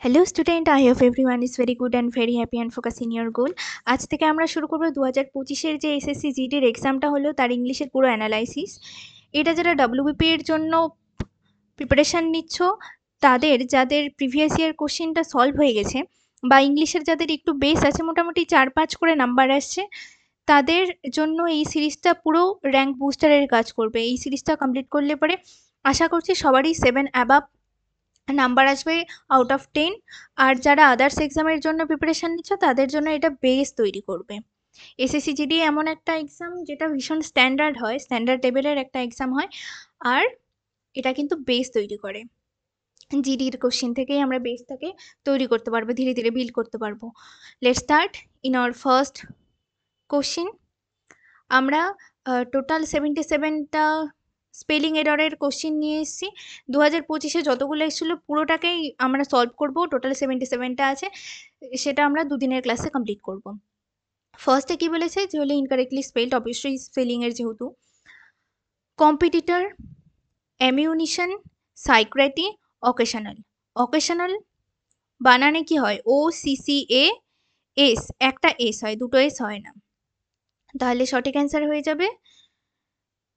Hello student, I hope everyone is very good and very happy and focus in your গোল। আজ থেকে আমরা শুরু করবো 2025-এর যে এসএসসি জিডির এক্সামটা হলো তার ইংলিশের পুরো অ্যানালাইসিস। এটা যারা ডব্লিউবিপি এর জন্য প্রিপারেশান নিচ্ছ, যাদের প্রিভিয়াস ইয়ার কোশ্চেনটা সলভ হয়ে গেছে বা ইংলিশের যাদের একটু বেস আছে, মোটামুটি 4-5 করে নাম্বার আসছে, তাদের জন্য এই সিরিজটা পুরো র্যাঙ্ক বুস্টারের কাজ করবে। এই সিরিজটা কমপ্লিট করলে পরে আশা করছি সবারই 7 অ্যাবাভ নাম্বার আসবে আউট অফ 10। আর যারা আদার্স এক্সামের জন্য প্রিপারেশান নিচ্ছ তাদের জন্য এটা বেস তৈরি করবে। এসএসসি জিডি এমন একটা এক্সাম যেটা ভীষণ স্ট্যান্ডার্ড হয়, স্ট্যান্ডার্ড লেভেলের একটা এক্সাম হয়, আর এটা কিন্তু বেস তৈরি করে। জিডির কোশ্চেন থেকেই আমরা বেসটাকে তৈরি করতে পারবো, ধীরে ধীরে বিল্ড করতে পারবো। Let's start in our first question. আমরা টোটাল 77টা স্পেলিং এররের কোশ্চেন নিয়ে এসেছি। 2025-এ যতগুলো এসেছিলো পুরোটাকেই আমরা সলভ করব। টোটাল 77টা আছে, সেটা আমরা দুদিনের ক্লাসে কমপ্লিট করব। ফার্স্টে কি বলেছে যে হলে ইনকারেক্টলি স্পেলড, অবশ্যই স্পেলিংয়ের যেহেতু। কম্পিটিটর, অ্যামিউনিশন, সাইক্রেটি, অকেশনাল। অকেশনাল বানানে কি হয়? OCCA এস, একটা এস হয়, দুটো এস হয় না। তাহলে সঠিক অ্যান্সার হয়ে যাবে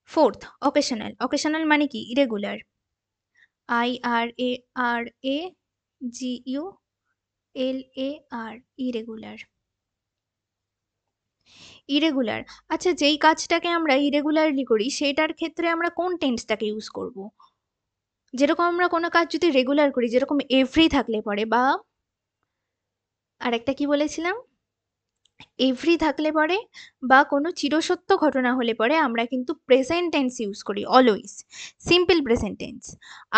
ফোর্থ, অকেশনাল। অকেশনাল মানে কি? ইরেগুলার। IRARAGULAR, irregular. ইরেগুলার, আচ্ছা, যেই কাজটাকে আমরা ইরেগুলারলি করি সেটার ক্ষেত্রে আমরা কোন টেন্সটাকে ইউজ করব? যেরকম আমরা কোনো কাজ যদি রেগুলার করি, যেরকম এভরি থাকলে পরে, বা আরেকটা কি বলেছিলাম, এভরি থাকলে পরে, বা কোনো চিরসত্য ঘটনা হলে পরে আমরা কিন্তু প্রেজেন্ট টেন্স ইউজ করি অলওয়েজ, সিম্পল প্রেজেন্ট টেন্স।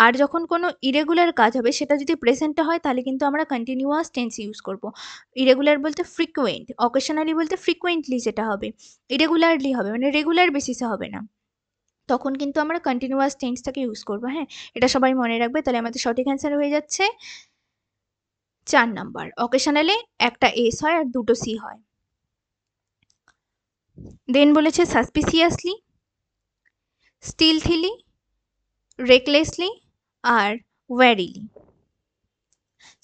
আর যখন কোনো ইরেগুলার কাজ হবে সেটা যদি প্রেজেন্টে হয় তাহলে কিন্তু আমরা কন্টিনিউয়াস টেন্স ইউজ করব। ইরেগুলার বলতে ফ্রিকুয়েন্ট, অকেশনালি বলতে ফ্রিকুয়েন্টলি যেটা হবে, ইরেগুলারলি হবে মানে রেগুলার বেসিসে হবে না, তখন কিন্তু আমরা কন্টিনিউয়াস টেন্সটাকে ইউজ করবো। হ্যাঁ, এটা সবাই মনে রাখবে। তাহলে আমাদের সঠিক অ্যান্সার হয়ে যাচ্ছে 4 নাম্বার। অকেশনালে একটা এস হয় আর দুটো সি হয়। দেন বলেছে সাসপিসিয়াসলি, স্টিলথিলি, রেকলেসলি আর ওয়ারিলি।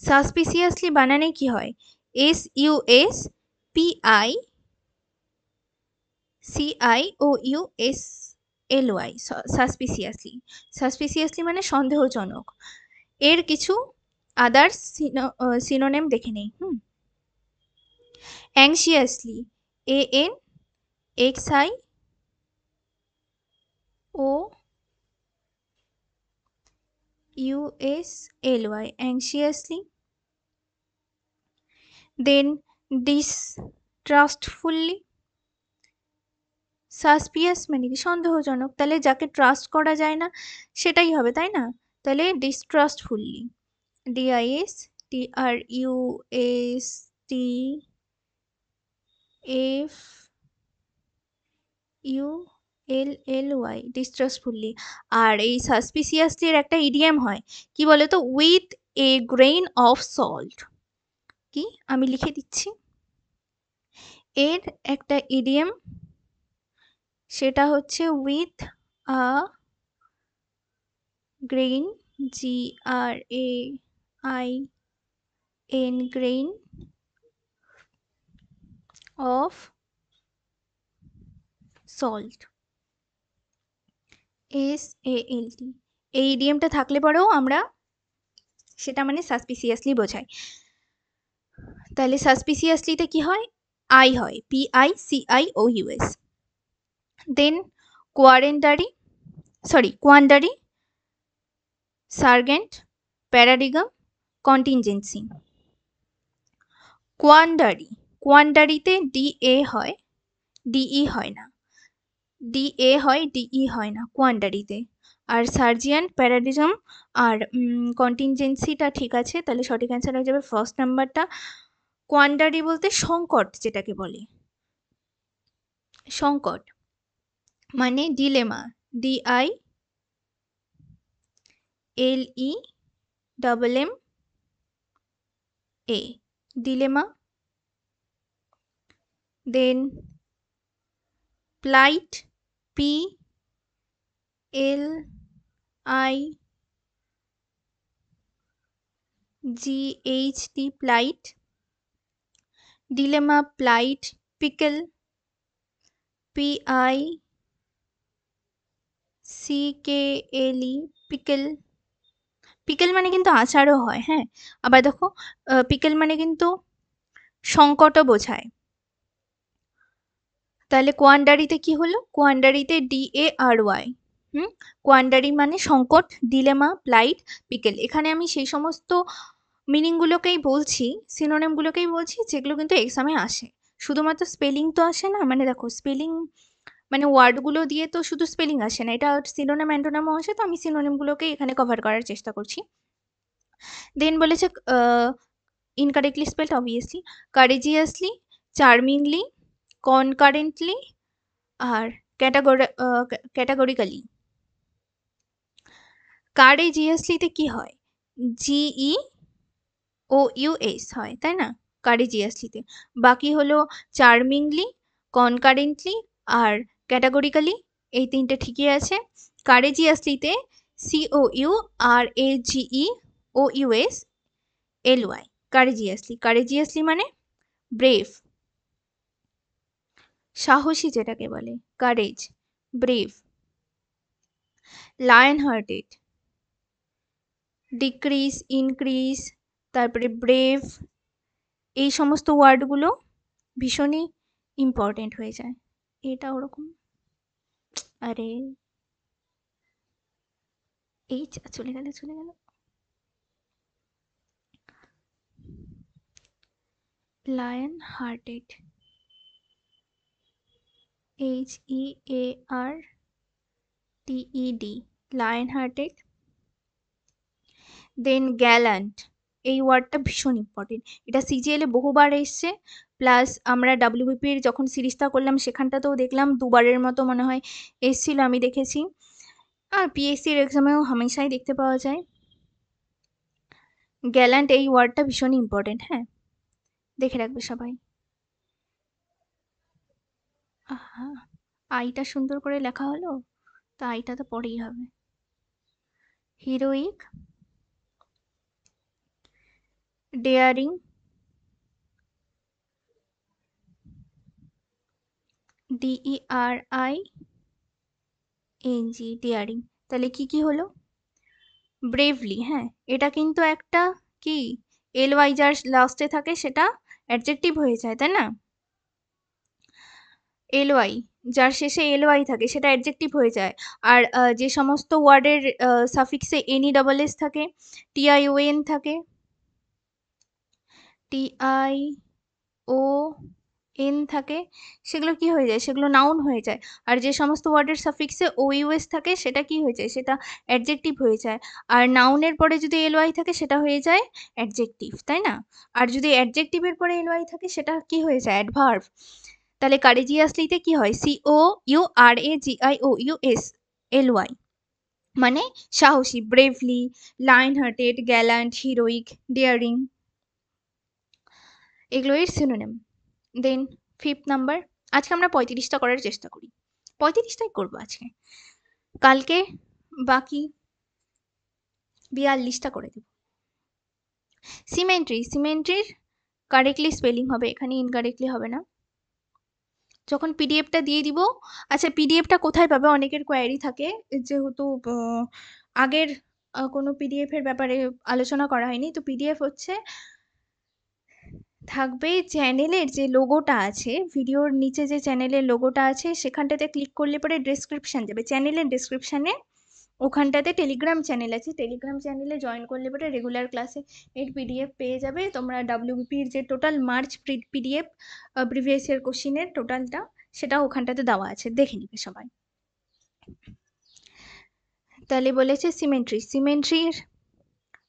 সাসপিসিয়াসলি বানানে কি হয়? SUSPICIOUSLY, সাসপিসিয়াসলি। সাসপিসিয়াসলি মানে সন্দেহজনক। এর কিছু আদার্স সিনোনেম দেখে নেই। অ্যাংশিয়াসলি, ANXIOUSLY, anxiously. Then distrustfully, সাসপিয়াস মানে কি? সন্দেহজনক। তাহলে যাকে ট্রাস্ট করা যায় না সেটাই হবে, তাই না? তাহলে ডিস্ট্রাস্টফুলি, DISTRUSTFULLY, ডিস্ট্রাস্টফুলি। আর এই সাসপিসিয়াসলি এর একটা ইডিয়াম হয়, কি বলে তো? With a grain of salt. কি? আমি লিখে দিচ্ছি। এর একটা ইডিয়াম, সেটা হচ্ছে with a grain, GRAIN, grain of salt, SALT। এই ইডিয়ামটা থাকলে পরেও আমরা সেটা মানে সাসপিসিয়াসলি বোঝাই। তাহলে সাসপিসিয়াসলিতে কি হয়? আই হয়, PICIOUS। দেন কোয়ান্ডারি, সার্গেন্ট, প্যারাডিগাম, কন্টিনজেন্সি। কোয়ান্ডারিতে DA হয়, DE হয় না, DA হয়, DE হয় না কোয়ান্ডারিতে। আর সার্জিয়ান, প্যারাডিজম আর কন্টিনজেন্সিটা ঠিক আছে। তাহলে সঠিক অ্যান্সার হয়ে যাবে ফার্স্ট নাম্বারটা। কোয়ান্ডারি বলতে সংকট যেটাকে বলে, সংকট মানে ডিলেমা, DILEMMA, ডিলেমা। দেন প্লাইট, PLIGHT, GHT plight, dilemma plight, pickle PICKLE pickle. Pickle মানে কিন্তু আচারও হয়, হ্যাঁ। আবার দেখো পিকল মানে কিন্তু সংকটও বোঝায়। তাহলে কোয়ান্ডারিতে কি হলো? কোয়ান্ডারিতে DARY, কোয়ান্ডারি মানে সংকট, ডিলেমা, প্লাইট, পিকল। এখানে আমি সেই সমস্ত মিনিংগুলোকেই বলছি, সিনোনিমগুলোকেই বলছি যেগুলো কিন্তু এক্সামে আসে। শুধুমাত্র স্পেলিং তো আসে না, মানে দেখো স্পেলিং মানে ওয়ার্ডগুলো দিয়ে তো শুধু স্পেলিং আসে না, এটা সিনোনিম অ্যান্টোনিমও আসে, তো আমি সিনোনিমগুলোকেই এখানে কভার করার চেষ্টা করছি। দেন বলেছে incorrectly spelled obviously, courageously, charmingly, concurrently আর ক্যাটাগরিক্যালি। কারেজিয়াসলিতে কি হয়? GEOUS হয়, তাই না? কারেজিয়াসলিতে। বাকি হলো চার্মিংলি, কনকারেন্টলি আর ক্যাটাগরিক্যালি, এই তিনটে ঠিকই আছে। কারেজিয়াসলিতে COURAGEOUSLY, কারেজিয়াসলি। কারেজিয়াসলি মানে ব্রেভ, সাহসী যেটাকে বলে, courage, brave. Lion hearted, decrease, increase, তারপরে ব্রেভ, এই সমস্ত ওয়ার্ডগুলো ভীষণই ইম্পর্টেন্ট হয়ে যায়। এটা ওরকম, আরে এই চলে গেল। Lion hearted, HEARTED, lion hearted. Then gallant, এই ওয়ার্ডটা ভীষণ ইম্পর্টেন্ট, এটা সিজিএলে বহুবার এসছে, প্লাস আমরা ডাব্লিউবিপির যখন সিরিজটা করলাম সেখানটাতেও দেখলাম দুবারের মতো মনে হয় এসছিল, আমি দেখেছি। আর পিএসসির এক্সামেও হামেশাই দেখতে পাওয়া যায়। গ্যালান্ট এই ওয়ার্ডটা ভীষণ ইম্পর্টেন্ট, হ্যাঁ, দেখে রাখবে সবাই। আহা, আইটা সুন্দর করে লেখা হলো, তো আইটা তো পরেই হবে। Heroic, daring, DERING, daring. তাহলে কি কি হলো? ব্রেভলি, হ্যাঁ, এটা কিন্তু একটা কি LY যার লাস্টে থাকে সেটা অ্যাডজেক্টিভ হয়ে যায়, তাই না? LY যার শেষে LY থাকে সেটা অ্যাডজেক্টিভ হয়ে যায়। আর যে সমস্ত ওয়ার্ডের সাফিক্সে NE থাকে, TION থাকে, TION থাকে, সেগুলো কি হয়ে যায়? সেগুলো নাউন হয়ে যায়। আর যে সমস্ত ওয়ার্ডের সাফিক্সে OUS থাকে সেটা কি হয়ে যায়? সেটা অ্যাডজেক্টিভ হয়ে যায়। আর নাউনের পরে যদি LY থাকে সেটা হয়ে যায় অ্যাডজেক্টিভ, তাই না? আর যদি অ্যাডজেক্টিভের পরে LY থাকে সেটা কি হয়ে যায়? অ্যাডভার্ব। তাহলে কারেজিয়াসলিতে কি হয়? COURAGIOUSLY, মানে সাহসী, bravely, lion hearted, gallant, heroic, daring, এগুলো এর সিনোনিম। দেন 5th নাম্বার, আজকে আমরা 35টা করার চেষ্টা করি, 35টাই করবো আজকে, কালকে বাকি 42টা করে দেব। সিমেন্ট্রির কারেক্টলি স্পেলিং হবে, এখানে ইনকারেক্টলি হবে না। যখন পিডিএফটা দিয়ে দিব, আচ্ছা পিডিএফটা কোথায় পাবে অনেকের কোয়ারি থাকে, যেহেতু আগের কোনো পিডিএফ এর ব্যাপারে আলোচনা করা হয়নি, তো পিডিএফ হচ্ছে থাকবে চ্যানেলের যে লোগোটা আছে, ভিডিওর নিচে যে চ্যানেলের লোগোটা আছে সেখানটাতে ক্লিক করলে পরে ডেসক্রিপশন যাবে, চ্যানেলের ডেসক্রিপশানে ওখানটাতে টেলিগ্রাম চ্যানেল আছে, টেলিগ্রাম চ্যানেলে জয়েন করলে পরে রেগুলার ক্লাসে এর পিডিএফ পেয়ে যাবে তোমরা। ডাব্লিউবিপির যে টোটাল মার্চ পিডিএফ প্রিভিয়াস ইয়ার কোশ্চিনের টোটালটা, সেটা ওখানটাতে দেওয়া আছে, দেখে নিবে সবাই। তাহলে বলেছে সিমেন্ট্রির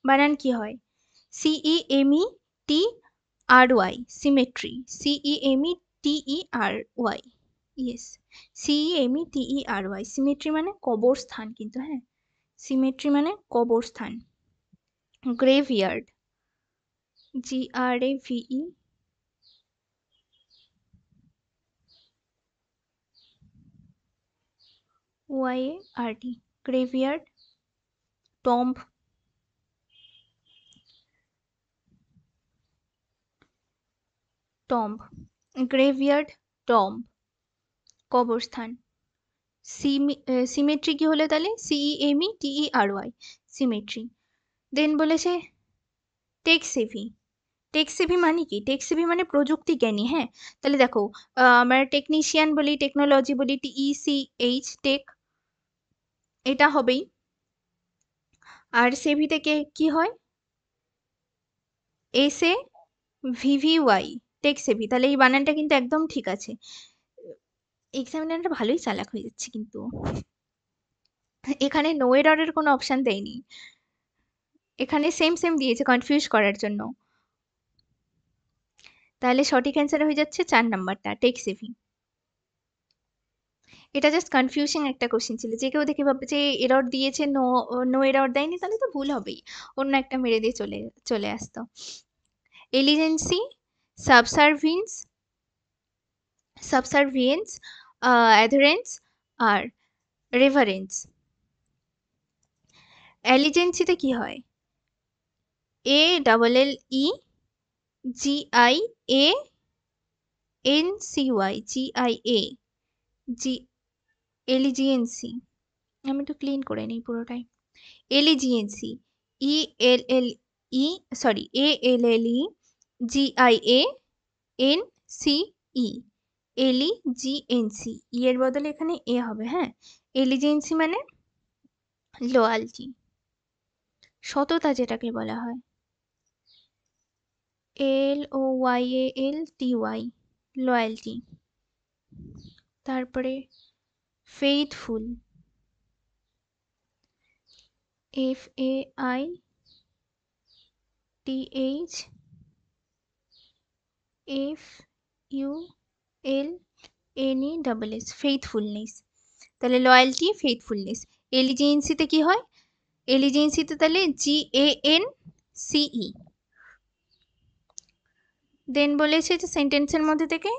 বানান কি হয়? CEMETRY, cemetery, CEMETERY, yes, CEMETERY। Cemetery মানে কবরস্থান কিন্তু, হ্যাঁ, সিমেট্রি মানে কবরস্থান। Graveyard, GRAVEYARD, graveyard. Tomb, tomb, graveyard, tomb, কবরস্থান। সিমেট্রি কি হলো তাহলে? CEMETERY, symmetry. দেন বলেছে টেকসেভি। টেকসেভি মানে কি? টেকসেভি মানে প্রযুক্তি জ্ঞানী। হ্যাঁ, তাহলে দেখো আমরা টেকনিশিয়ান বলি, টেকনোলজি বলি, TECH, টেক, এটা হবেই। আর সেভি থেকে কি হয়? SAVVY, টেকসেভি। তাহলে এই বানানটা কিন্তু একদম ঠিক আছে। এক্সামিনারটা ভালোই চালাক হয়ে যাচ্ছে কিন্তু। এখানে নো এররের কোনো অপশন দেয়নি, এখানে সেম সেম দিয়েছে কনফিউজ করার জন্য। তাহলে সঠিক অ্যান্সার হয়ে যাচ্ছে 4 নাম্বারটা, টেকসেভি। এটা জাস্ট কনফিউজিং একটা কোশ্চেন ছিল, যে কেউ দেখে ভাববে যে এরর দিয়েছে, নো নো এরর দেয়নি, তাহলে তো ভুল হবেই, অন্য একটা মেরে দিয়ে চলে আসতো। এলিজেন্সি, সাবসার্ভিয়েন্স, অ্যাডারেন্স আর রেভারেন্স। অ্যালিজেন্সিতে কি হয়? ALLEGIANCY, এলিজিয়েন্সি। আমি একটু ক্লিন করে নিই পুরোটাই। এলিজিয়েন্সি, ALLEGIANCE, এলিজিয়েন্সি। এর বদলে এখানে এ হবে। হ্যাঁ, এলিজিয়েন্সি মানে লয়ালটি, সততা যেটাকে বলা হয়। LOYALTY, loyalty. তারপরে ফেইথফুল, FAITHFULNESS, ফেইথফুলনেস। তাহলে লয়ালটি, ফেইথফুলনেস। এলিজেন্সিতে কি হয়? এলিজেন্সিতে তাহলে GANCE। দেন বলেছে যে সেন্টেন্সের মধ্যে থেকে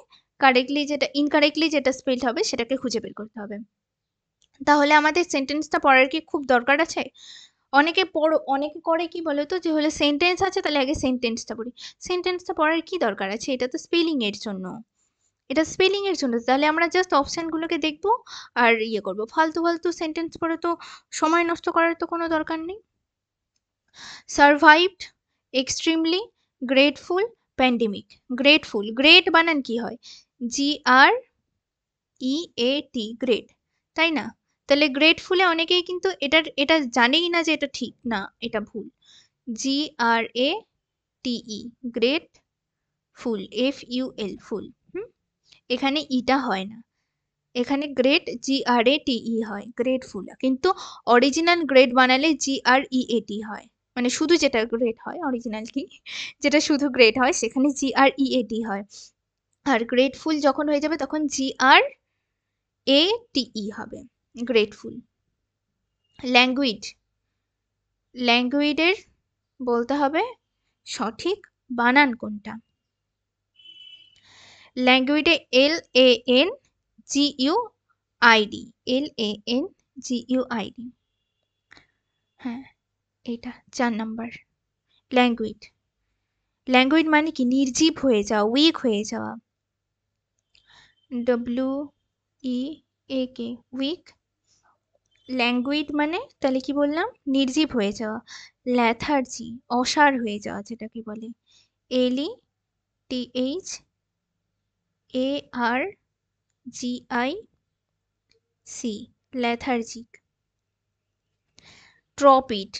ইনকারেক্টলি যেটা স্পেল হবে সেটাকে খুঁজে বের করতে হবে। তাহলে আমাদের সেন্টেন্সটা পড়ার কি খুব দরকার আছে? অনেকে করে কি বলতো, যে হলে সেন্টেন্স আছে তাহলে আগে সেন্টেন্সটা পড়ি। সেন্টেন্সটা পড়ার কি দরকার আছে? এটা তো স্পেলিং এর জন্য, তাহলে আমরা জাস্ট অপশনগুলোকে দেখবো আর করবো। ফালতু ফালতু সেন্টেন্স পড়ে তো সময় নষ্ট করার তো কোনো দরকার নেই। সারভাইভড, extremely, grateful, pandemic. Grateful, great বানান কি হয়? GREAT, গ্রেট, তাই না? তাহলে গ্রেটফুলে অনেকেই কিন্তু এটা জানেই না যে এটা ঠিক না, এটা ভুল। GRATE, গ্রেট ফুল, FUL, ফুল। এখানে ইটা হয় না, এখানে গ্রেট GRATE হয়, গ্রেটফুল। কিন্তু অরিজিনাল গ্রেট বানালে GREAT হয়, মানে শুধু যেটা গ্রেট হয়, অরিজিনাল কি যেটা শুধু গ্রেট হয় সেখানে GREAT হয়। আর গ্রেটফুল যখন হয়ে যাবে তখন GRATE হবে, গ্রেটফুল। ল্যাঙ্গুইড, ল্যাঙ্গুইডের বলতে হবে সঠিক বানান কোনটা। ল্যাঙ্গুইডে LANGUID, হ্যাঁ এটা 4 নাম্বার। ল্যাঙ্গুইড, ল্যাঙ্গুইড মানে কি? নির্জীব হয়ে যাওয়া, উইক হয়ে যাওয়া। WEAK, week. ল্যাঙ্গুইড মানে তাহলে কি বললাম? নির্জীব হয়ে যাওয়া। ল্যাথার্জি, অসাড় হয়ে যাওয়া যেটাকে বলে। LETHARGIC, lethargic. Torpid,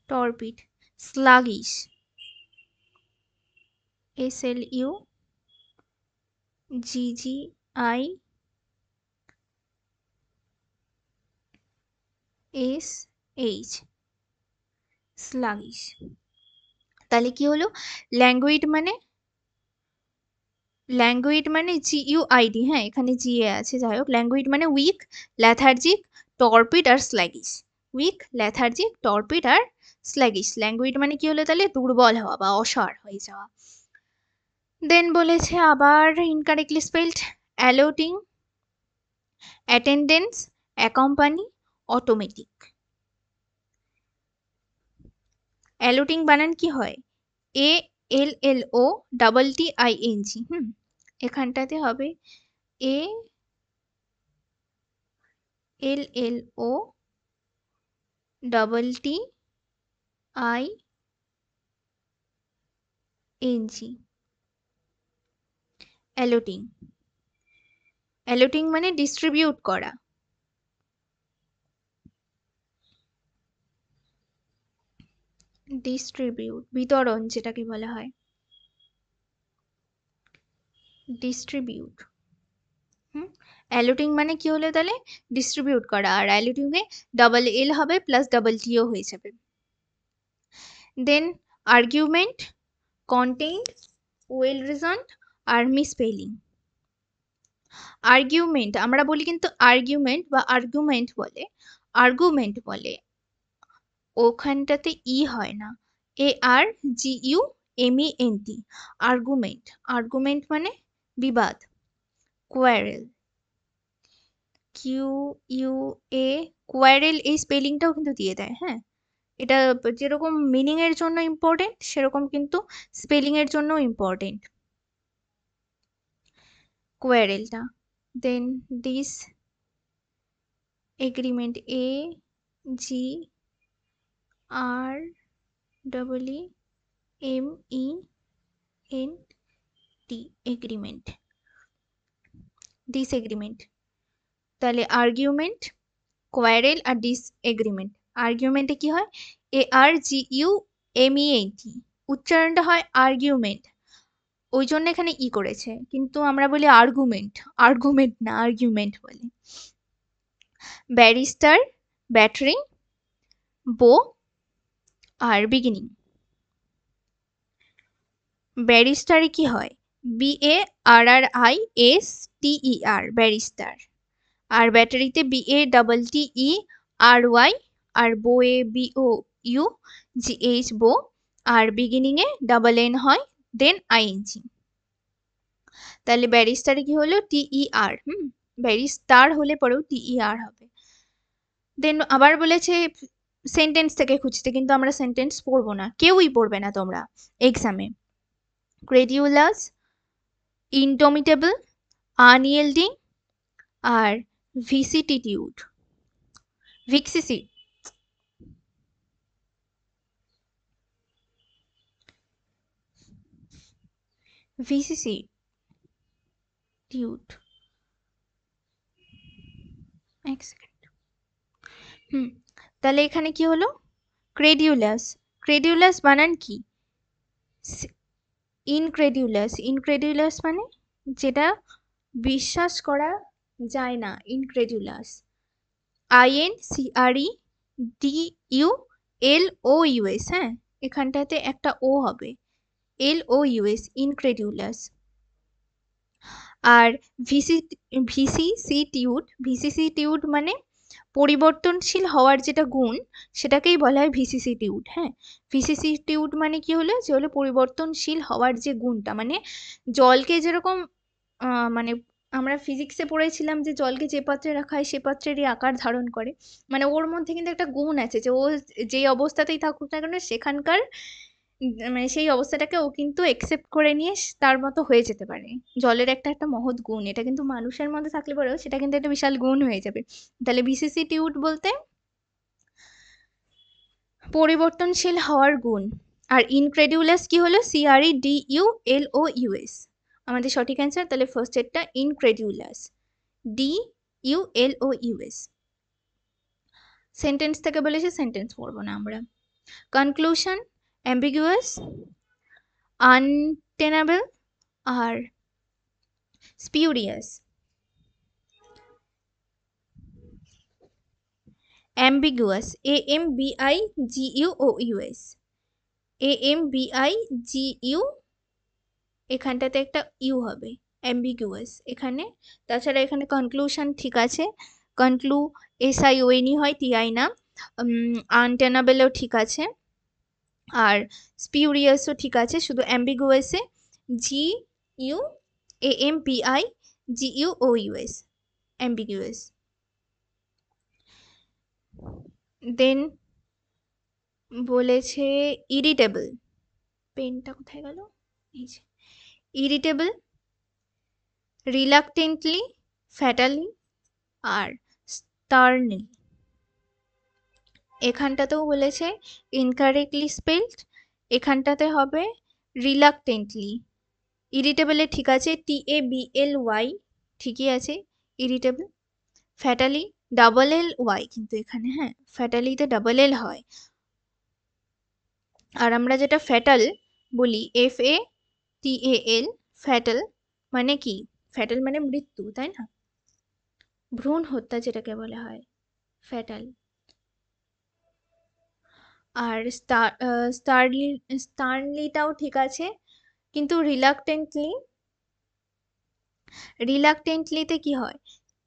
torpid. Sluggish, SLUGGISH, sluggish. তাহলে কি হলো? ল্যাঙ্গুইড মানে GUID, হ্যাঁ এখানে GA আছে, যাই হোক। ল্যাঙ্গুইড মানে উইক, ল্যাথার্জিক, টর্পিড আর স্ল্যাগিশ। উইক, ল্যাথার্জিক, টর্পিড আর স্ল্যাগিশ। ল্যাঙ্গুইড মানে কি হলো তাহলে? দুর্বল হওয়া বা অসাড় হয়ে যাওয়া। দেন বলেছে আবার incorrectly spelled allotting, attendance, accompany, automatic. Allotting বানান কি হয়? ALLOTTING। এখানটাতে হবে ALLOTTING। অ্যালোটিং, অ্যালোটিং মানে ডিস্ট্রিবিউট করা। ডিস্ট্রিবিউট, বিতরণ যেটাকে বলা হয়, ডিস্ট্রিবিউট। অ্যালোটিং মানে কি হলো তাহলে? ডিস্ট্রিবিউট করা। আর অ্যালোটিং এ ডাবল এল হবে প্লাস ডাবল টিও হয়ে যাবে। দেন আর্গুমেন্ট, কন্টেন্ট, ওয়েল রিজনড আর মিসস্পেলিং। আর্গুমেন্ট আমরা বলি কিন্তু আর্গুমেন্ট বা আর্গুমেন্ট বলে, আর্গুমেন্ট বলে, ওখানটাতে ই হয় না, ARGUMENT। আর্গুমেন্ট, আর্গুমেন্ট মানে বিবাদ, কোয়ারেল, QUA, কোয়ারেল, এই স্পেলিংটাও কিন্তু দিয়ে দেয়। হ্যাঁ, এটা যেরকম মিনিং এর জন্য ইম্পর্টেন্ট সেরকম কিন্তু স্পেলিং এর জন্য ইম্পর্টেন্ট কোয়ারেলটা। Then disagreement, AGREEMENT, agreement, disagreement. তাহলে আর্গুমেন্ট, কোয়ারেল আর ডিসএগ্রিমেন্ট। আর্গুমেন্টে কি হয়? ARGUMENT, উচ্চারণটা হয় আর্গুমেন্ট, ওই জন্য এখানে ই করেছে, কিন্তু আমরা বলি আর্গুমেন্ট, আর্গুমেন্ট না, আর্গুমেন্ট বলি। ব্যারিস্টার, ব্যাটারি, বো আর বিগিনিং। ব্যারিস্টারে কি হয়? BARRISTER, barrister. আর ব্যাটারিতে BATTERY, আর বউয়ে BOUGH, বো। আর বিগিনিং এ ডাবল এন হয়, দেন ING। তাহলে ব্যারিস্টারে কি হলো? TER। ব্যারিস্টার হলে পরেও TER হবে। দেন আবার বলেছে সেন্টেন্স থেকে খুঁজতে, কিন্তু আমরা সেন্টেন্স পড়বো না, কেউই পড়বে না তোমরা এক্সামে। ক্রেডিউলাস, ইনডোমিটেবল, আনইয়েল্ডিং আর ভিসিটিটিউড, ভিক্সিসি, ভিসিসিটিউড। এক সেকেন্ড। তাহলে এখানে কি হলো? ক্রেডিউলাস, ক্রেডিউলাস বানান কি? ইনক্রেডিউলাস, ইনক্রেডিউলাস মানে যেটা বিশ্বাস করা যায় না, ইনক্রেডিউলাস। INCREDULOUS, হ্যাঁ, এখানটাতে একটা ও হবে, LOUS, ইনক্রেডিউলাস। আর ভিসিসিটিউড মানে পরিবর্তনশীল হওয়ার যেটা গুণ, সেটাকেই বলা হয় ভিসিসিটিউড। হ্যাঁ, ভিসিসিটিউড মানে কি হলো? যে হলো পরিবর্তনশীল হওয়ার যে গুণটা, মানে জলকে যেরকম মানে আমরা ফিজিক্সে পড়েছিলাম যে জলকে যে পাত্রে রাখা হয় সে পাত্রেরই আকার ধারণ করে, মানে ওর মধ্যে কিন্তু একটা গুণ আছে যে ও যেই অবস্থাতেই থাকুক না কেন সেখানকার মানে সেই অবস্থাটাকে ও কিন্তু একসেপ্ট করে নিয়ে তার মতো হয়ে যেতে পারে। জলের একটা মহৎ গুণ, এটা কিন্তু মানুষের মধ্যে থাকলে পরেও সেটা কিন্তু একটা বিশাল গুণ হয়ে যাবে। তাহলে ভিসিসিটিউড বলতে পরিবর্তনশীল হওয়ার গুণ। আর ইনক্রেডিউলাস কি হলো? CREDULOUS, আমাদের সঠিক অ্যান্সার। তাহলে ফার্স্ট এরটা ইনক্রেডিউলাস, DULOUS। সেন্টেন্স থেকে বলেছে, সেন্টেন্স পড়বো না আমরা। কনক্লুশন, অ্যাম্বিগুয়াস, আনটেনেবল আর স্পিউরিয়াস। অ্যাম্বিগুয়াস, AMBIGUOUS, AMBIGU, এখানটাতে একটা ইউ হবে, অ্যাম্বিগুয়াস এখানে। তাছাড়া এখানে কনক্লুশন ঠিক আছে, SION হয়, TI না। আনটেনেবলও ঠিক আছে, আর স্পিউরিয়াসও ঠিক আছে, শুধু অ্যাম্বিগুয়াসে ইউ AMPIGUOUS, ambiguous. দেন বলেছে ইরিটেবল, পেনটা কোথায় গেল, এই যে ইরিটেবল, রিলাক্টেন্টলি, ফ্যাটালি আর স্টার্নলি। এখানটাতেও বলেছে ইনকারেক্টলি স্পেলড, এখানটাতে হবে রিলাক্টেন্টলি। ইরিটেবলে ঠিক আছে, TABLY ঠিকই আছে, ইরিটেবল। ফ্যাটালি LLY, কিন্তু এখানে হ্যাঁ ফ্যাটালিতে LL হয়, আর আমরা যেটা ফ্যাটাল বলি FATAL, ফ্যাটাল মানে কি, ফ্যাটাল মানে মৃত্যু, তাই না, ভ্রূণ হত্যা যেটাকে বলা হয় ফ্যাটাল। আর স্টার্নলিটাও ঠিক আছে, কিন্তু রিলাক্টেন্টলিতে কি হয়,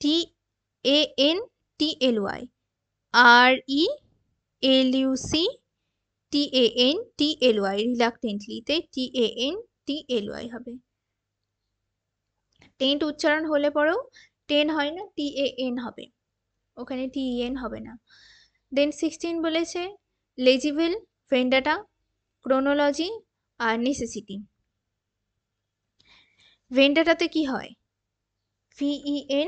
TANTLY, RELUCTANTLY, রিলাক্টেন্টলিতে TANTLY হবে। টেন্ট উচ্চারণ হলে পরেও টেন হয় না, TAN হবে, ওখানে TEN হবে না। দেন 16 বলেছে লেজিবল, ভেন্ডাটা, ক্রোনোলজি আর নেসেসিটি। ভেন্ডাটাতে কি হয়, VANDATA,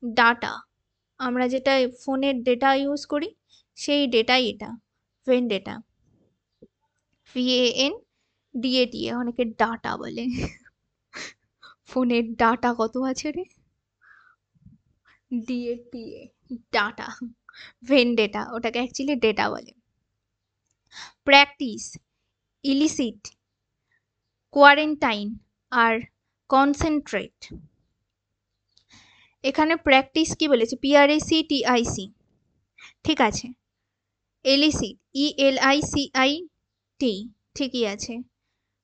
ডাটা, আমরা যেটা ফোনের ডেটা ইউজ করি সেই ডেটাই এটা ভেন্ডেটা, VANDATA, অনেকে ডাটা বলে, ফোনের ডাটা কত আছে রে, DATA, ডাটা, ভেন্ডেটা, ওটাকে অ্যাকচুয়ালি ডেটা বলে। প্র্যাকটিস, ইলিসিট, কোয়ারেন্টাইন আর কনসেন্ট্রেট। এখানে প্র্যাকটিস কি বলেছে, PRACTIC, ঠিক আছে। এলিসিট ELICIT, ঠিকই আছে।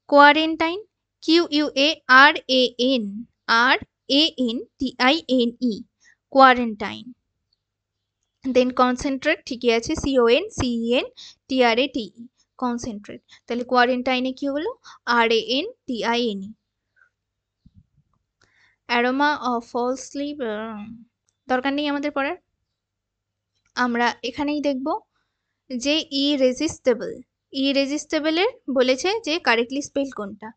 Quarantine QUARANTINE, quarantine. Then concentrate ঠিকই আছে, CONCENTRATE, কনসেন্ট্রেট। তাহলে কোয়ারেন্টাইনে কি হলো, RANTINE। অ্যারোমা অফ ফলসলি, দরকার নেই আমাদের পড়ার, আমরা এখানেই দেখব যে ইরেজিস্টেবলের বলেছে যে কারেক্টলি স্পেল কোনটা,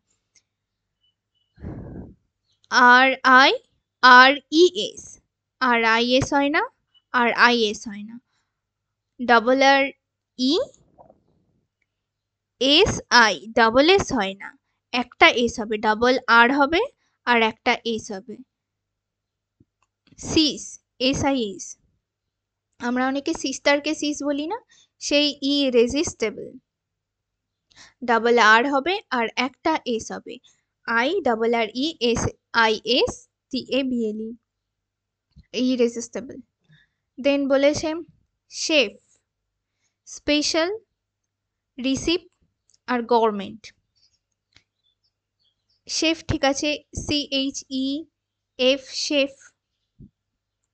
RIRES, RIS হয় না, RIS হয় না, RRESI, ডাবল এস হয় না, একটা এস হবে, ডাবল আর হবে আর একটা এস হবে। সিস, SIS, আমরা অনেকে সিস্টারকে সিস বলি না, সেই ইরেজিস্টেবল, ডাবল আর হবে আর একটা এস হবে, IRRESISTABLE, ইরেজিস্টেবল। দেন বলেছে শেফ, স্পেশাল, রিসিপ আর গভর্নমেন্ট। শেফ ঠিক আছে, CHEF, শেফ।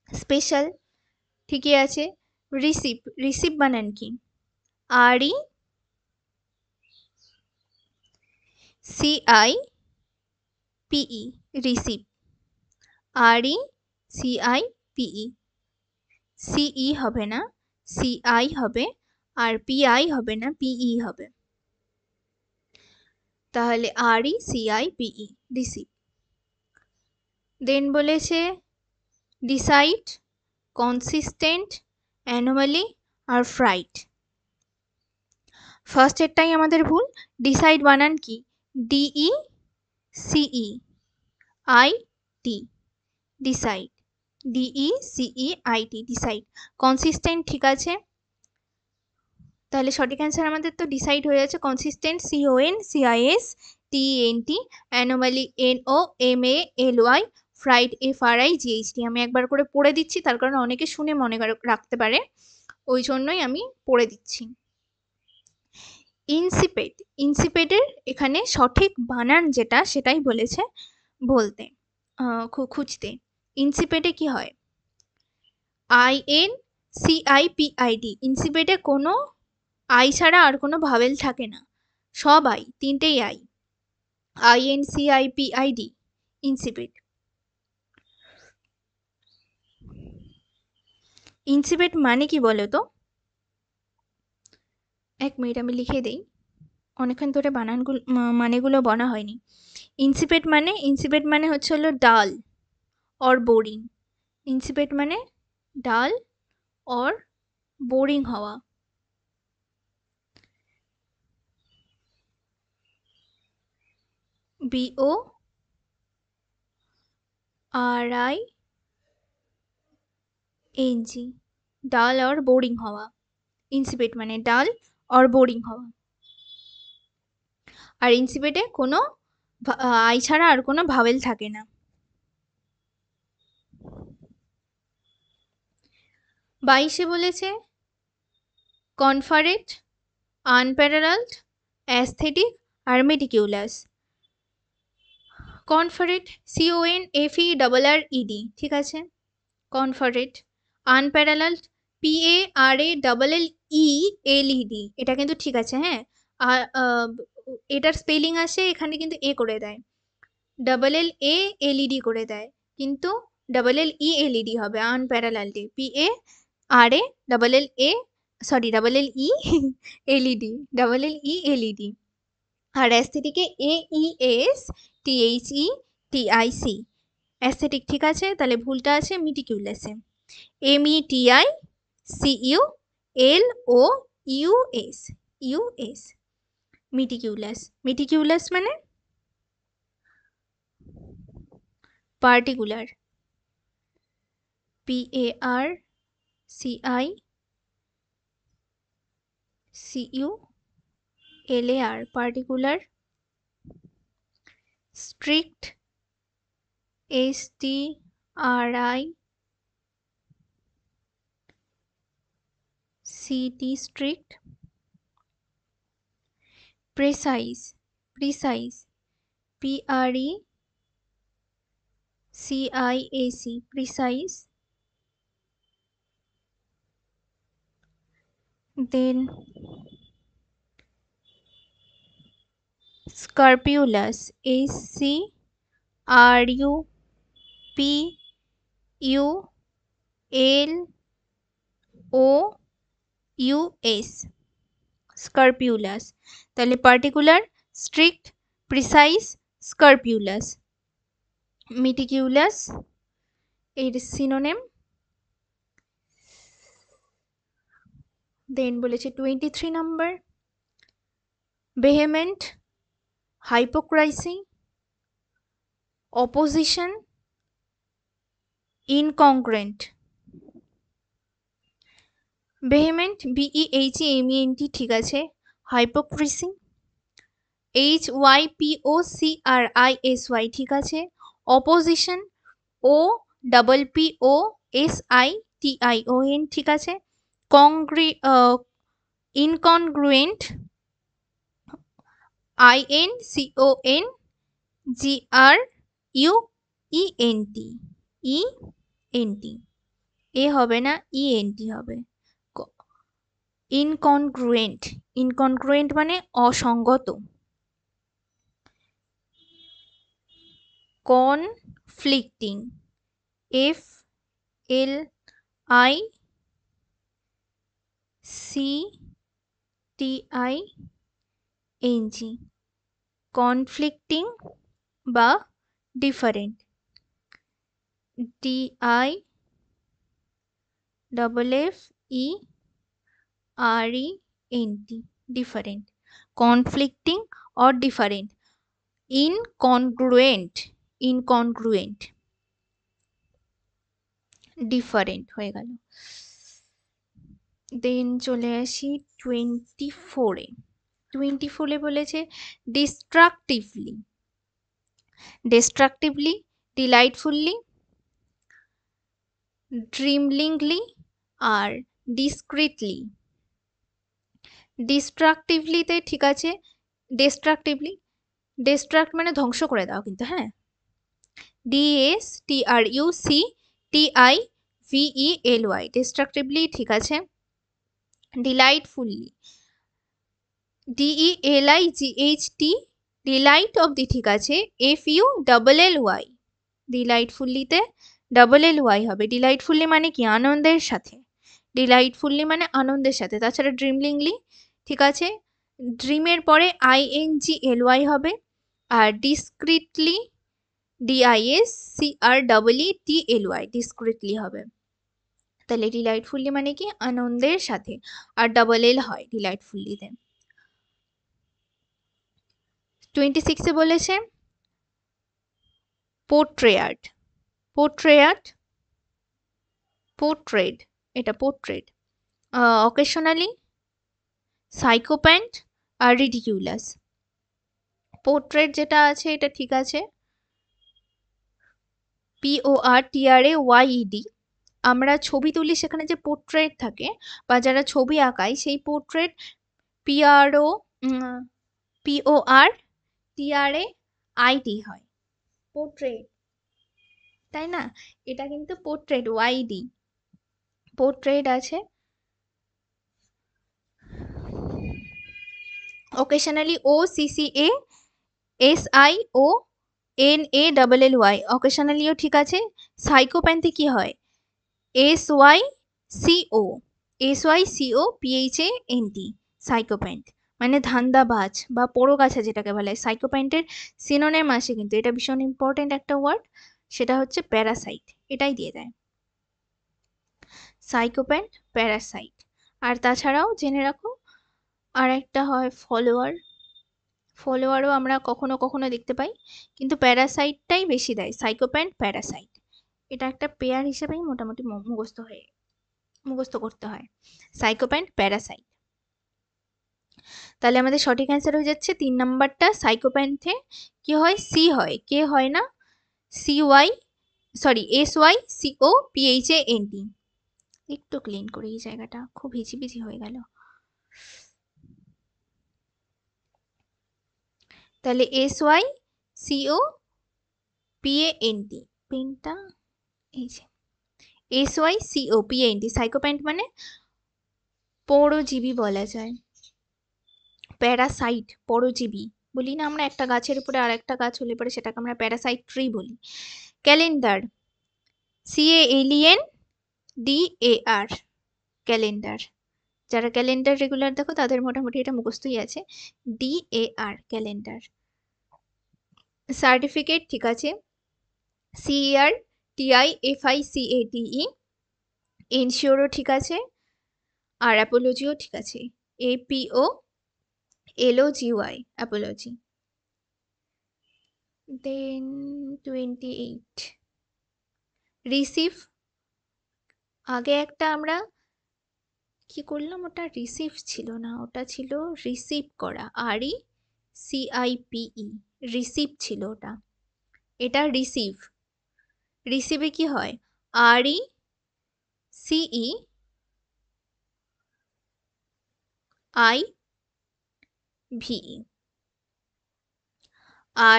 স্পেশাল ঠিকই আছে, রিসিপ বানান কি, RECIPE, রিসিপ, RECIPE, CE হবে না, CI হবে, আর PI হবে না, PE হবে, তাহলে RECIPE, রিসিপ। দেন বলেছে ডিসাইড, কনসিস্টেন্ট, অ্যানোমালি আর ফ্রাইট। ফার্স্ট এরটাই আমাদের ভুল, ডিসাইড বানান কি, DECEIT, decide, DECEIT, decide. Consistent ঠিক আছে, তাহলে সঠিক অ্যান্সার আমাদের তো ডিসাইড হয়ে যাচ্ছে, consistent CONCISTENT, anomaly NOMALY, fried FRIGHT। আমি একবার করে পড়ে দিচ্ছি, তার কারণ অনেকে শুনে মনে রাখতে পারে, ওই জন্যই আমি পড়ে দিচ্ছি। ইনসিপেট, ইনসিপেটের এখানে সঠিক বানান যেটা সেটাই বলেছে বলতে, খুঁজতে। ইনসিপেটে কি হয়, INCIPID, ইনসিপেটে কোনো আই ছাড়া আর কোনো ভাওয়েল থাকে না, সব আই, তিনটেই আই। INCIPID, insipid. ইনসিপিড মানে কি বলো তো? এক মিনিট আমি লিখে দেই, অনেকক্ষণ ধরে বানানগুলো মানেগুলো বলা হয়নি। ইনসিপিড মানে হচ্ছে হলো ডাল অর বোরিং। ইনসিপিড মানে ডাল অর বোরিং হওয়া। BORING, ডাল অর বোরিং হওয়া। ইনসিপিড মানে ডাল অর বোরিং হওয়া। আর ইনসিপিডে কোনো আই ছাড়া আর কোনো ভাওয়েল থাকে না। 22 বলেছে কনফারেট, আনপ্যারালালড, অ্যাস্থেটিক আর মেটিকিউলাস। কনফারেট, CONFERRED, ঠিক আছে, কনফারেট। আনপ্যারালালড, PARALLELED, এটা কিন্তু ঠিক আছে, হ্যাঁ। আর এটার স্পেলিং আসে এখানে কিন্তু এ করে দেয়, LLALED করে দেয়, কিন্তু LLELED হবে আনপ্যারালালডে। LLELED। আর অ্যাস্থেটিকে AESTHETIC, অ্যাস্থেটিক, ঠিক আছে। তাহলে ভুলটা আছে মিটিকিউলাসে, METICULOUS, মিটিকিউলাস। মিটিকিউলাস মানে particular, PARCICULAR, particular. Strict, STRICT, strict. Precise, precise, PRECIAC, precise. Then scrupulous, SCRPUPULOUS, scrupulous. তাহলে particular, strict, precise, scrupulous. Meticulous এর সিনোনিম। দেন বলেছে 23 number, vehement, hypocrisy, opposition, incongruent. Vehement, BEHEMENT, ঠিক আছে। হাইপোক্রিসি, HYPOCRISY, ঠিক আছে। Opposition, OPPOSITION, ঠিক আছে। ইনকনগ্রুয়েন্ট, INCONGRUENT, এ হবে না, ENT হবে। ইনকনগ্রুয়েন্ট, ইনকনগ্রুয়েন্ট মানে অসঙ্গত। কনফ্লিক্টিং, FLICTING, কনফ্লিক্টিং বা different, DIFFERENT, different. Conflicting or different. Incongruent, different হয়ে গেল। দেন চলে আসি 24-এ। 24-এ বলেছে ডিস্ট্রাকটিভলি, ডিলাইটফুলি, ড্রিমলিংলি আর ডিসক্রিটলি। ডিস্ট্রাকটিভলিতে ঠিক আছে, ডিস্ট্রাক্ট মানে ধ্বংস করে দাও কিন্তু, হ্যাঁ। DSTRUCTIVELY, ডিস্ট্রাকটিভলি, ঠিক আছে। ডিলাইটফুলি, DELIGHT, ডিলাইট অবধি ঠিক আছে। FULLY, ডিলাইটফুল্লিতে LLY হবে। ডিলাইটফুল্লি মানে কি? আনন্দের সাথে। ডিলাইটফুল্লি মানে আনন্দের সাথে। তাছাড়া ড্রিমলিংলি ঠিক আছে, ড্রিমের পরে INGLY হবে। আর ডিসক্রিটলি DISCREETLY, ডিসক্রিটলি হবে। তাহলে ডিলাইটফুল্লি মানে কি? আনন্দের সাথে। আর LL হয় ডিলাইটফুল্লিতে। 26 বলেছে পোর্ট্রেয়ার্ড, পোর্ট্রেয়ার্ড, পোর্ট্রেড, এটা পোর্ট্রেড। অকেশনালি, সাইকোপ্যান্ট আর রিডিকিউলাস। পোর্ট্রেট যেটা আছে এটা ঠিক আছে, PORTRAYED। আমরা ছবি তুলি, সেখানে যে পোর্ট্রেট থাকে বা যারা ছবি আঁকায় সেই পোর্ট্রেট PORTRAIT হয়, পোর্ট্রেট, তাই না? এটা কিন্তু পোর্ট্রেট, YD পোর্ট্রেট আছে। অকেশনালি OCCASIONALLY, অকেশনালিও ঠিক আছে। সাইকোপ্যান্থে কি হয়? SYCOPHANT, সাইকোপ্যান্ট মানে ধান্দাবাজ বা পোড়োগাছা যেটাকে বলে। সাইকোপ্যান্টের সিনোনিম আসে কিন্তু, এটা ভীষণ ইম্পর্টেন্ট একটা ওয়ার্ড, সেটা হচ্ছে প্যারাসাইট, এটাই দিয়ে দেয় সাইকোপ্যান্ট, প্যারাসাইট। আর তাছাড়াও জেনে রাখো আর একটা হয় ফলোয়ার। ফলোয়ারও আমরা কখনো কখনো দেখতে পাই, কিন্তু প্যারাসাইটটাই বেশি দেয়, সাইকোপ্যান্ট প্যারাসাইট। এটা একটা পেয়ার হিসেবেই মোটামুটি মুখস্থ করতে হয়, সাইকোপ্যান্ট প্যারাসাইট। তাহলে আমাদের সঠিক অ্যান্সার হয়ে যাচ্ছে 3 নাম্বারটা। সাইকোপ্যান্থে কি হয়? সি হয়, কে হয় না। SYCOPHANT। একটু ক্লিন করি এই জায়গাটা, খুব হিজিবিজি হয়ে গেল। তাহলে SYCOPANT, পেনটা এই যে SYCOPANT, সাইকোপ্যান্ট মানে পরজীবী বলা যায়। প্যারাসাইট পরজীবী বলি না আমরা, একটা গাছের উপরে আর একটা গাছ হলে পরে সেটাকে আমরা প্যারাসাইট ট্রি বলি। Calendar, CALENDAR, calendar. যারা ক্যালেন্ডার রেগুলার দেখো তাদের মোটামুটি এটা মুখস্থই আছে, DAR, ক্যালেন্ডার। সার্টিফিকেট ঠিক আছে, CERTIFICATE। এনশিওরও ঠিক আছে, আর অ্যাপোলজিও ঠিক আছে, APOLOGY, অ্যাপোলজি। দেন 28 রিসিভ। আগে একটা আমরা কি করলাম, ওটা রিসিভ ছিল না, ওটা ছিল রিসিভ করা, RECIPE, রিসিভ ছিল ওটা। এটা রিসিভ। রিসিভে কি হয়? RECEIVE,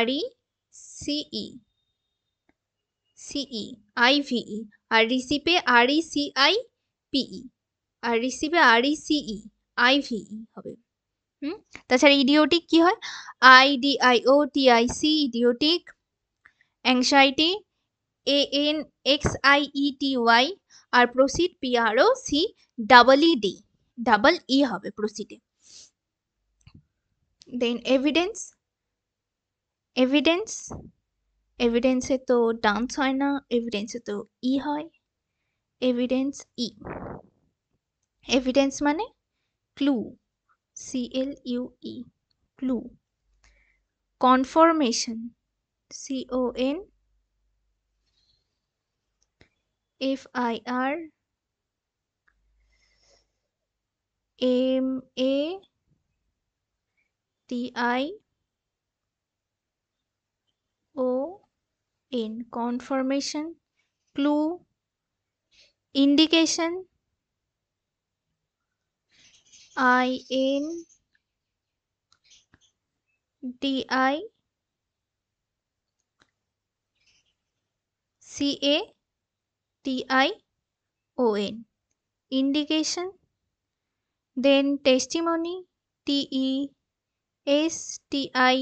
RECEIVE। আর রিসিভে RECIPE, আর রিসিভে RECEIVE হবে। তাছাড়া ইডিওটিক কি হয়? IDIOTIC, idiotic. Anxiety ANXIETY। আর প্রসিড PROCEED, ডাবল ই হবে প্রসিডে। দেন এভিডেন্স, এভিডেন্স, এভিডেন্সে তো ডান্স হয় না, এভিডেন্সে তো ই হয়, এভিডেন্স ই। এভিডেন্স মানে clue, CLUE, clue. Confirmation, CONFIRMATION, confirmation, clue. Indication, INDICATION, indication. Then testimony, TESTIMONY, STIMONY,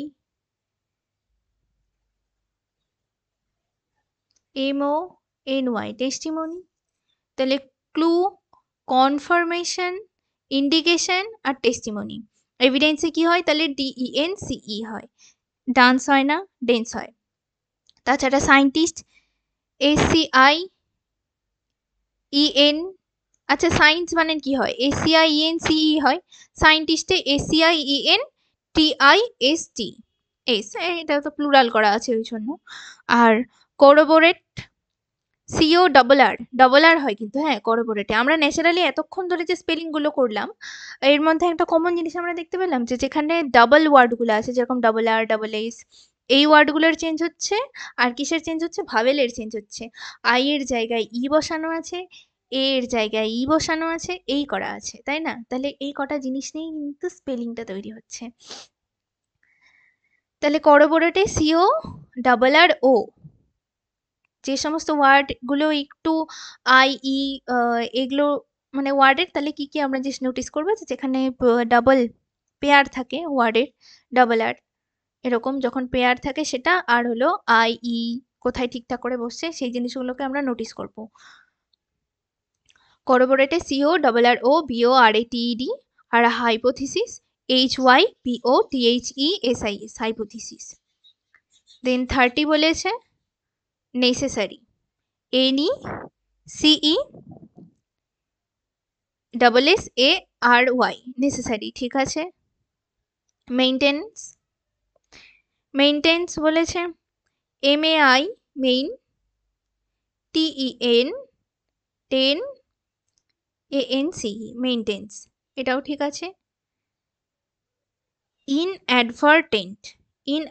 testimony. তাহলে ক্লু, কনফার্মেশন, ইন্ডিকেশন আর টেস্টিমনি। এভিডেন্সে কি হয়? তাহলে DENCE হয়, ডান্স হয় না, ডেন্স হয়। তাছাড়া সায়েন্টিস্ট ACIEN, আচ্ছা সায়েন্স মানে কি হয়? ACIENCE হয়, সায়েন্টিস্টে ACIENTIST, এটা তো প্লুরাল করা আছে ওই জন্য। আর কোরোবোরেট CORR হয় কিন্তু, হ্যাঁ কোরোবোরেটে। আমরা ন্যাচারালি এতক্ষণ ধরে যে স্পেলিংগুলো করলাম এর মধ্যে একটা কমন জিনিস আমরা দেখতে পেলাম যে যেখানে ডাবল ওয়ার্ডগুলো আছে, যেরকম RRS, এই ওয়ার্ডগুলোর চেঞ্জ হচ্ছে, আর কিসের চেঞ্জ হচ্ছে? ভাওয়েলের চেঞ্জ হচ্ছে। আই এর জায়গায় ই বসানো আছে, এ এর জায়গায় ই বসানো আছে, এই করা আছে, তাই না? তাহলে এই কটা জিনিস নিয়েই কিন্তু স্পেলিংটা তৈরি হচ্ছে। তাহলে কোরোবোরেটে CORRO, যে সমস্ত ওয়ার্ডগুলো একটু ই এগুলো মানে ওয়ার্ডের, তাহলে কি কি আমরা যে নোটিস করবো যে যেখানে ডাবল পেয়ার থাকে ওয়ার্ডের, আর এরকম যখন পেয়ার থাকে সেটা, আর হলো ই কোথায় ঠিকঠাক করে বসছে সেই জিনিসগুলোকে আমরা নোটিস করব। করোবোরেটে CORROBORATED, আর হাইপোথিসিস HYPOTHESIS, হাইপোথিসিস। দেন 30 বলেছে নেসেসারি, NECESSARY, নেসেসারি, ঠিক আছে। মেইনটেন্স বলেছে MAI, main, TEN, ten, ANCE, maintenance, এটাও ঠিক আছে। ইনঅ্যাডভার্টেন্ট, IN,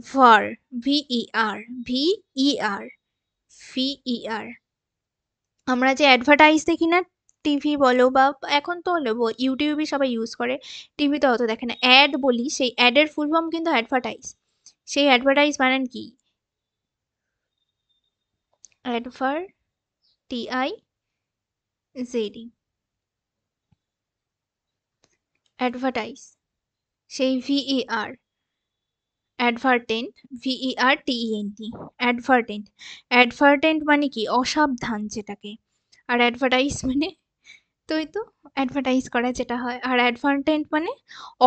VER, আমরা যে অ্যাডভার্টাইজ দেখি না, টিভি বলো বা এখন তো হলো ইউটিউবই সবাই ইউজ করে, টিভিতে অত দেখে না, অ্যাড বলি, সেই অ্যাডের ফুল ফর্ম কিন্তু অ্যাডভার্টাইজ। সেই অ্যাডভার্টাইজ বানান কি? TIZE, advertise. সেই VER, অ্যাডভার্টেন্ট, VERTENT, অ্যাডভার্টেন্ট মানে কি? অসাবধান যেটাকে। আর অ্যাডভার্টাইজ মানে তো অ্যাডভার্টাইজ করা যেটা হয়। আর অ্যাডভার্টেন্ট মানে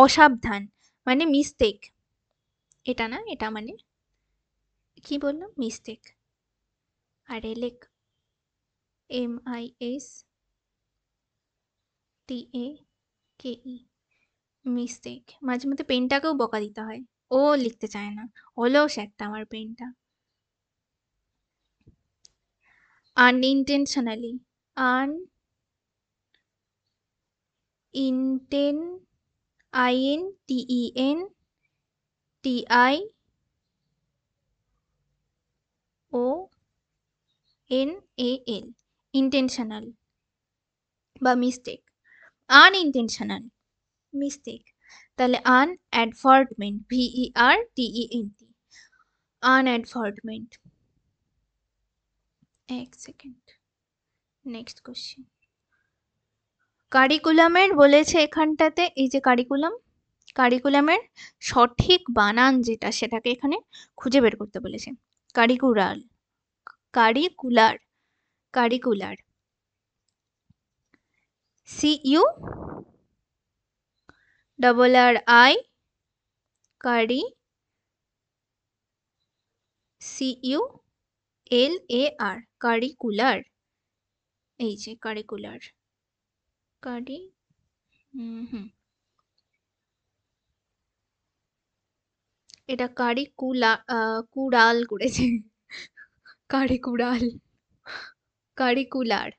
অসাবধান, মানে মিস্টেক। এটা না, এটা মানে কি বললাম? মিস্টেক। আর এলেক MISTAKE, মিস্টেক। মাঝে মধ্যে পেনটাকেও বকা দিতে হয়, ও লিখতে চায় না, অলস একটা আমার পেনটা। আনইনটেনশনালি, INTENTIONAL, ইন্টেনশনাল বা মিস্টেক। Unintentional, mistake. তাহলে আনঅ্যাডভার্টমেন্ট, VERTENT, আনঅ্যাডভার্টমেন্ট। এক সেকেন্ড, নেক্সট কোশ্চেন। কারিকুলামের বলেছে এখানটাতে, এই যে কারিকুলামের সঠিক বানান যেটা সেটাকে এখানে খুঁজে বের করতে বলেছে। কারিকুলার, CURRI, কারি, CULAR, কারিকুলার। এই যে কারিকুলার, এটা কুড়াল করেছে, কারিকুলার, CULAR,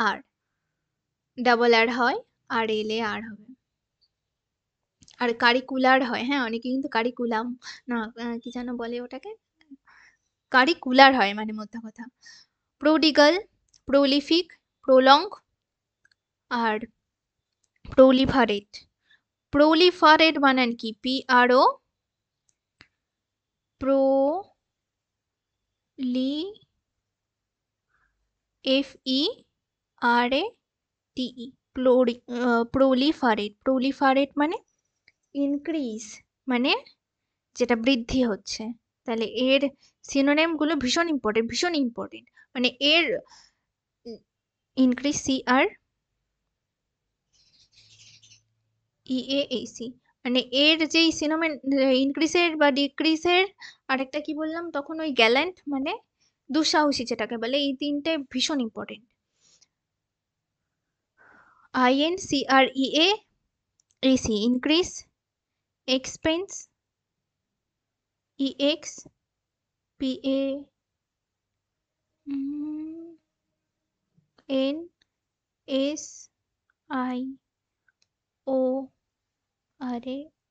আর হয়, আর LAR হবে। আর কারিকুলার হয়, হ্যাঁ অনেকে কিন্তু কারিকুলাম না, কি যেন বলে ওটাকে, কারিকুলার হয় মানে মোদ্দা কথা। প্রোডিগাল, প্রোলিফিক, প্রলং আর প্রোলিফারেট বানান কি? PRO, FE, RATE, proliferate, proliferate মানে ইনক্রিজ, মানে যেটা বৃদ্ধি হচ্ছে। তাহলে এর সিনোনিম গুলো ভীষণ ইম্পর্টেন্ট, ভীষণ ইম্পর্টেন্ট। মানে এর ইনক্রিজ, CREAAC, মানে এর যেই সিনোনিম ইনক্রিজের বা ডিক্রিজের, আরেকটা কি বললাম তখন, ওই গ্যালেন্ট মানে দুঃসাহসী যেটাকে বলে, এই তিনটে ভীষণ important. INCREAAC, increase, expense,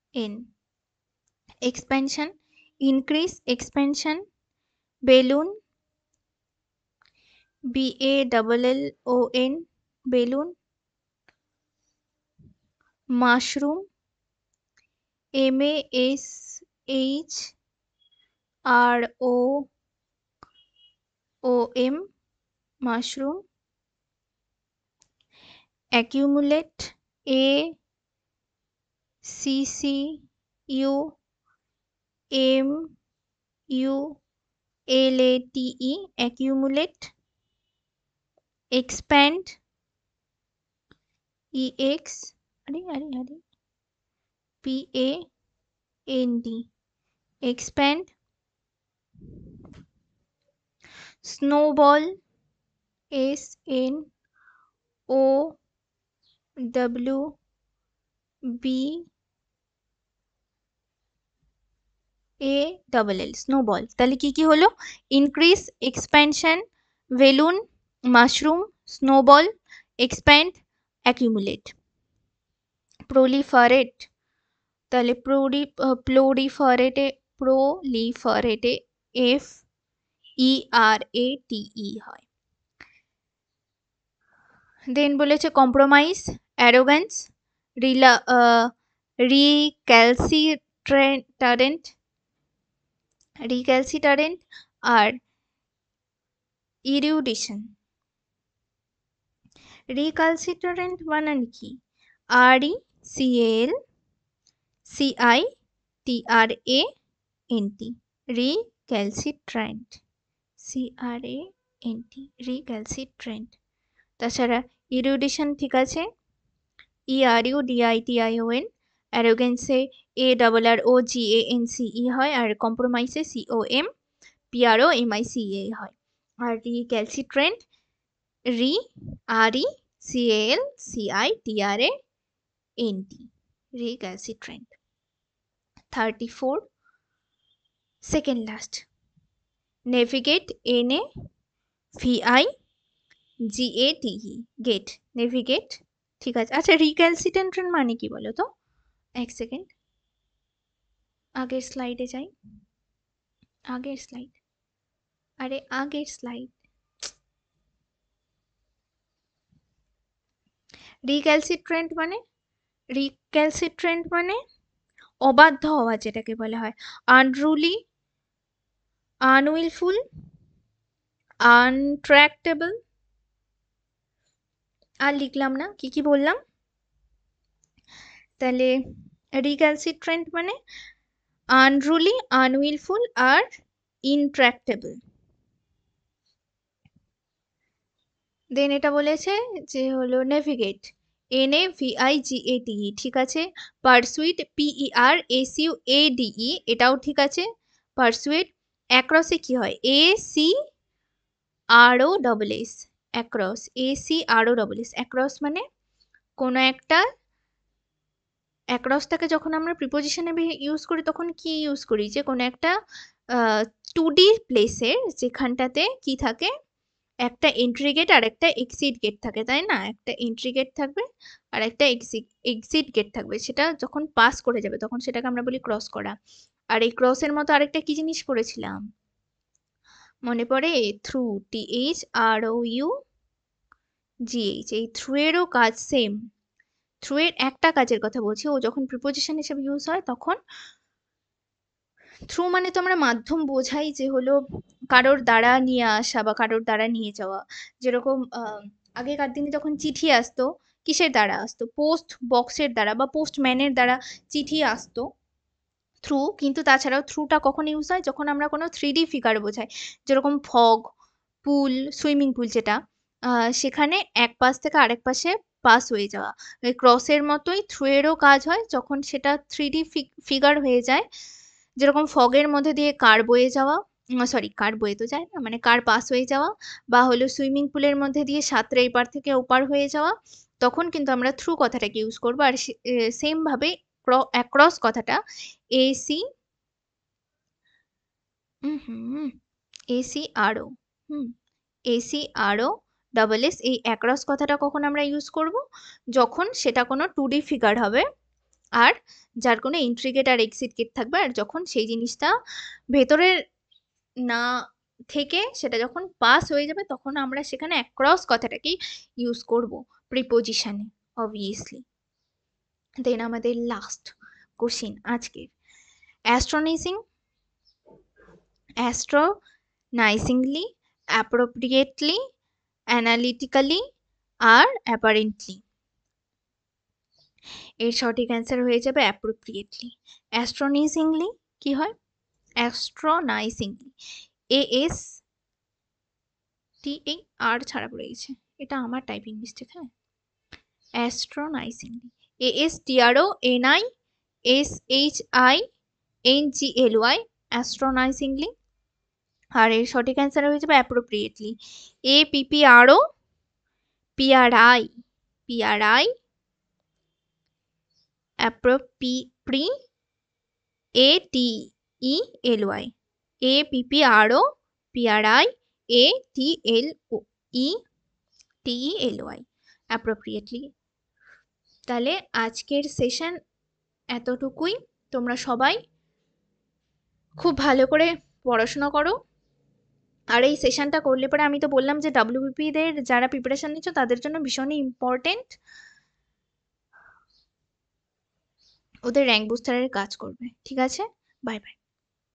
EXPANSION, expansion, increase, expansion, balloon, BALLON, balloon, mushroom, MASHROOM, mushroom, accumulate, ACCUMULATE, accumulate, expand, PAND, expand, snowball, SNOWBALL, snowball। তাহলে কি কি হলো? Increase, expansion, balloon, mushroom, snowball, expand, accumulate. Proliferate, তাহলে প্রলিফারেটে FERATE হয়। দেন বলেছে compromise, arrogance, রিক্যালসিটারেন্ট আর ইরিউডিশন। রিক্যালসিটারেন্ট বানান কি? RECALCITRANT, রিক্যালসিট্রেন্ট, CRANT, রিক্যালসিট্রেন্ট। তাছাড়া ইরিউডিশন ঠিক আছে, ERUDITION, অ্যারোগেন্সে ARROGANCE হয়, আর কম্প্রোমাইসে COMPROMICA হয়। আর recalcitrant RECALCITRANT, recalcitrant. 34, second last, navigate, NAVIGATE, gate, navigate. ঠিক আছে। আচ্ছা, রিক্যালসিট্রেন্ট মানে কি বলো তো? এক সেকেন্ড, আগের স্লাইডে যাই, আগের স্লাইড, আগের স্লাইড। রিক্যালসিট্রেন্ট মানে অবাধ্য হওয়া, যেটাকে বলা হয় আনরুলি, আনউইলফুল, আনট্র্যাক্টেবল। আর লিখলাম না, কি কি বললাম? তাহলে রিক্যালসিট্রেন্ট মানে আনরুলি, আনউইলফুল আর ইনট্র্যাক্টেবল। দেন এটা বলেছে যে হলো নেভিগেট, NAVIGATE, ঠিক আছে। পারসুইট, PERSUADE, এটাও ঠিক আছে, পারসুইট। অ্যাক্রসে কি হয়? ACROSS, across, ACROSS। অ্যাক্রস মানে কোনো একটা, অ্যাক্রসটাকে যখন আমরা প্রিপোজিশনে ইউজ করি তখন কি ইউজ করি? যে কোনো একটা 2D প্লেসের যেখানটাতে কি থাকে, একটা এন্ট্রি গেট আর একটা এক্সিট গেট থাকে, তাই না? একটা এন্ট্রি গেট থাকবে আর একটা এক্সিট গেট থাকবে, সেটা যখন পাস করে যাবে তখন সেটাকে আমরা বলি ক্রস করা। আর এই ক্রসের মতো আরেকটা কি জিনিস করেছিলাম মনে পড়ে? থ্রু, THROUGH, এই থ্রু এরও কাজ সেম। থ্রু এর একটা কাজের কথা বলছি, ও যখন প্রিপোজিশন হিসেবে ইউজ হয় তখন থ্রু মানে তো আমরা মাধ্যম বোঝাই, যে হলো কারোর দ্বারা নিয়ে আসা বা কারোর দ্বারা নিয়ে যাওয়া। যেরকম আগেকার দিনে যখন চিঠি আসতো, কিসের দ্বারা আসতো? পোস্ট বক্সের দ্বারা বা পোস্টম্যানের দ্বারা চিঠি আসতো থ্রু। কিন্তু তাছাড়াও থ্রুটা কখন ইউজ হয়? যখন আমরা কোনো 3D ফিগার বোঝাই, যেরকম ফগ, পুল, সুইমিং পুল যেটা, সেখানে এক পাশ থেকে আরেক পাশে পাস হয়ে যাওয়া। ওই ক্রসের মতোই থ্রু এরও কাজ হয় যখন সেটা 3D ফিগার হয়ে যায়, যেরকম ফগের মধ্যে দিয়ে কার বয়ে যাওয়া, সরি কার বয়ে তো যায় না, মানে কার পাস হয়ে যাওয়া, বা হলো সুইমিং পুলের মধ্যে দিয়ে সাঁতরে এপার থেকে ওপার হয়ে যাওয়া, তখন কিন্তু আমরা থ্রু কথাটাকে ইউজ করবো। আর সেম ভাবে অ্যাক্রস কথাটা এসি এসি আরও এসি আরও ডাবল এস, এই অ্যাক্রস কথাটা কখন আমরা ইউজ করব? যখন সেটা কোনো 2D ফিগার হবে আর যার কোনো ইন্ট্রিগেট আর এক্সিট গেট থাকবে, আর যখন সেই জিনিসটা ভেতরের না থেকে সেটা যখন পাস হয়ে যাবে তখন আমরা সেখানে অ্যাক্রস কথাটাকেই ইউজ করব প্রিপোজিশনে, অবভিয়াসলি। দেন আমাদের লাস্ট কোশ্চিন আজকের, অ্যাস্ট্রোনাইজিং, অ্যাস্ট্রোনাইজিংলি, অ্যাপ্রোপ্রিয়েটলি, অ্যানালিটিক্যালি আর অ্যাপারেন্টলি। এর সঠিক অ্যান্সার হয়ে যাবে অ্যাপ্রোপ্রিয়েটলি। অ্যাস্ট্রোনাইজিংলি কি হয়? অ্যাস্ট্রোনাইজিংলি, এএস টি, এই আর ছাড়া পড়ে গেছে, এটা আমার টাইপিং মিস্টেক। হ্যাঁ, অ্যাস্ট্রোনাইজিংলি, ASTRONISHINGLY, অ্যাস্ট্রোনাইজিংলি। আর এর সঠিক অ্যান্সার হয়ে যাবে appropriately, APPROPRI, PRI, APPROPRIATELY, APPROPRIATLEY, appropriately. তাহলে আজকের সেশন এতটুকুই। তোমরা সবাই খুব ভালো করে পড়াশোনা করো। আর এই সেশনটা করলে পরে, আমি তো বললাম যে WBP দের যারা প্রিপারেশন নিচ্ছ তাদের জন্য ভীষণই ইম্পর্টেন্ট, ওদের র্যাঙ্ক বুস্টারের কাজ করবে। ঠিক আছে, বাই বাই।